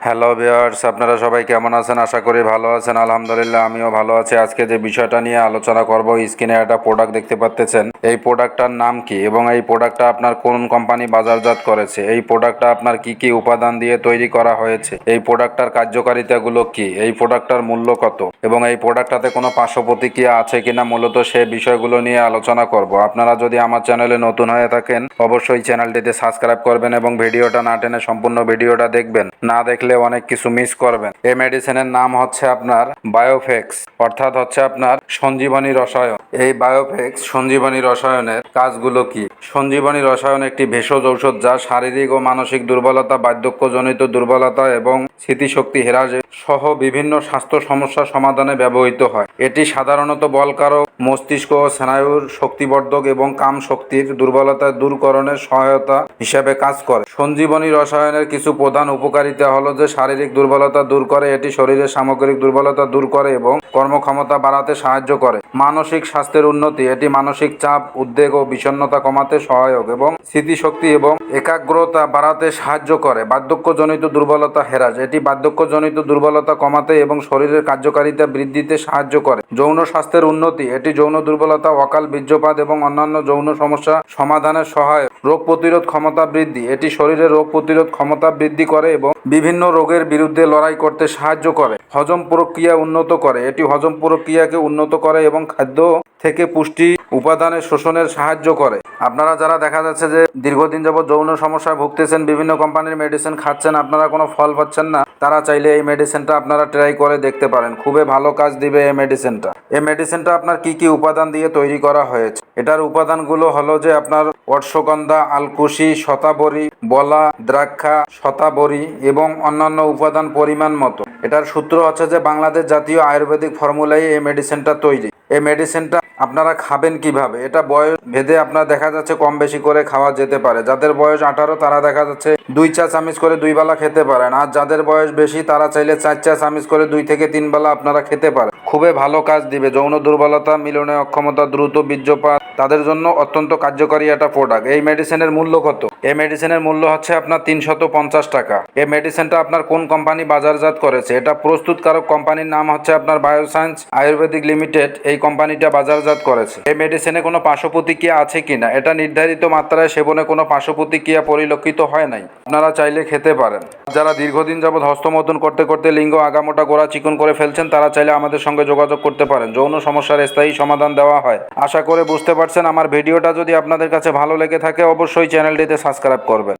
Hello viewers, আপনারা সবাই কেমন আছেন? আশা করি ভালো আছেন। আলহামদুলিল্লাহ আমিও ভালো আছি। আজকে যে বিষয়টা নিয়ে আলোচনা করব, স্ক্রিনে একটা প্রোডাক্ট দেখতে পাচ্ছেন। এই প্রোডাক্টটার নাম কি এবং এই প্রোডাক্টটা আপনার কোন কোম্পানি বাজারজাত করেছে, এই প্রোডাক্টটা আপনার কি কি উপাদান দিয়ে তৈরি করা হয়েছে, এই প্রোডাক্টটার কার্যকারিতাগুলো কি, এই প্রোডাক্টটার মূল্য কত এবং এই প্রোডাক্টটাতে কোনো পার্শ্ব প্রতিক্রিয়া আছে কিনা, মূলত সে বিষয়গুলো নিয়ে আলোচনা করব। আপনারা যদি আমার চ্যানেলে নতুন হয়ে থাকেন অবশ্যই চ্যানেলটিতে সাবস্ক্রাইব করবেন এবং ভিডিওটা না টেনে সম্পূর্ণ ভিডিওটা দেখবেন। না দেখলে অনেক কিছু মিস করবেন। এই মেডিসিনের নাম হচ্ছে আপনার বায়োফেক্স, অর্থাৎ হচ্ছে আপনার সঞ্জীবনী রসায়ন। এই বায়োফেক্স সঞ্জীবনী রসায়নের কাজগুলো কি? সঞ্জীবনী রসায়ন একটি ভেষজ ঔষধ যা শারীরিক ও মানসিক দুর্বলতা, বার্ধক্যজনিত দুর্বলতা এবং স্মৃতিশক্তি হ্রাসে সহ বিভিন্ন স্বাস্থ্য সমস্যা সমাধানে ব্যবহৃত হয়। এটি সাধারণত বলকারক, মস্তিষ্ক ও স্নায়ুর শক্তিবর্ধক এবং কাম শক্তির দুর্বলতা দূরকরণের সহায়তা হিসেবে কাজ করে। সঞ্জীবনী রসায়নের কিছু প্রধান উপকারিতা হলো যে শারীরিক দুর্বলতা দূর করে, এটি শরীরের সামগ্রিক দুর্বলতা দূর করে এবং কর্মক্ষমতা বাড়াতে সাহায্য করে। মানসিক স্বাস্থ্যের উন্নতি, এটি মানসিক চাপ, উদ্বেগ ও বিষণ্ণতা কমাতে সহায়ক এবং স্মৃতিশক্তি এবং একাগ্রতা বাড়াতে সাহায্য করে। বার্ধক্যজনিত দুর্বলতা হ্রাস, এটি বার্ধক্যজনিত দুর্বলতা কমাতে এবং শরীরের কার্যকারিতা বৃদ্ধিতে সাহায্য করে। যৌন স্বাস্থ্যের উন্নতি, এটি যৌন দুর্বলতা, অকাল বীর্যপাত এবং অন্যান্য যৌন সমস্যা সমাধানের সহায়ক। রোগ প্রতিরোধ ক্ষমতা বৃদ্ধি, এটি শরীরের রোগ প্রতিরোধ ক্ষমতা বৃদ্ধি করে এবং বিভিন্ন রোগের বিরুদ্ধে লড়াই করতে সাহায্য করে। হজম প্রক্রিয়া উন্নত করে, এটি হজম প্রক্রিয়াকে উন্নত করে এবং খাদ্য থেকে পুষ্টি উপাদানের শোষণের সাহায্য করে। আপনারা যারা দেখা যাচ্ছে যে দীর্ঘদিন যাবত যৌন সমস্যায় ভুগতেছেন, বিভিন্ন কোম্পানির মেডিসিন খাচ্ছেন, আপনারা কোনো ফল পাচ্ছেন না, তারা চাইলে এই মেডিসিনটা আপনারা ট্রাই করে দেখতে পারেন। খুবই ভালো কাজ দিবে এই মেডিসিনটা। এই মেডিসিনটা আপনার কি কি উপাদান দিয়ে তৈরি করা হয়েছে? এটার উপাদানগুলো হলো যে আপনার অশ্বগন্ধা, আলকুশি, শতাবরী, বলা, দ্রাক্ষা, শতাবরী এবং অন্যান্য উপাদান পরিমাণ মতো। এটার সূত্র হচ্ছে যে বাংলাদেশ জাতীয় আয়ুর্বেদিক ফর্মুলায় এই মেডিসিনটা তৈরি। এই মেডিসিনটা আপনারা খাবেন কিভাবে? এটা বয়স ভেদে আপনার দেখা যাচ্ছে কম বেশি করে খাওয়া যেতে পারে। যাদের বয়স 18 তারা দেখা যাচ্ছে 2 চা চামচ করে 2 বেলা খেতে পারেন, আর যাদের বয়স বেশি তারা চাইলে 4 চা চামচ করে 2 থেকে 3 বেলা আপনারা খেতে পারেন। খুবই ভালো কাজ দিবে। যৌন দুর্বলতা, মিলনে অক্ষমতা, দ্রুত বীর্যপাত, তাদের জন্য অত্যন্ত কার্যকরী একটা প্রোডাক্ট। এই মেডিসিনের মূল্য কত? এই মেডিসিনের মূল্য হচ্ছে আপনার 350 টাকা। এই মেডিসিনটা আপনার কোন কোম্পানি বাজারজাত করেছে? এটা প্রস্তুতকারক কোম্পানির নাম হচ্ছে আপনার বায়োসায়েন্স আয়ুর্বেদিক লিমিটেড। এই কোম্পানিটা বাজারজাত করেছে। এই মেডিসিনে কোনো পার্শ্ব প্রতিক্রিয়া আছে কিনা? এটা নির্ধারিত মাত্রায় সেবনে কোনো পার্শ্ব প্রতিক্রিয়া পরিলক্ষিত হয় নাই। আপনারা চাইলে খেতে পারেন। যারা দীর্ঘদিন যাবৎ হস্তমৈথুন করতে করতে লিঙ্গ আগামোটা গোড়া চিকন করে ফেলছেন, তারা চাইলে আমাদের সঙ্গে যোগাযোগ করতে পারেন। যৌন সমস্যার স্থায়ী সমাধান দেওয়া হয়। আশা করে বুঝতে পারছেন। আমার ভিডিওটা যদি আপনাদের কাছে ভালো লেগে থাকে অবশ্যই চ্যানেলটিতে সাবস্ক্রাইব করবেন।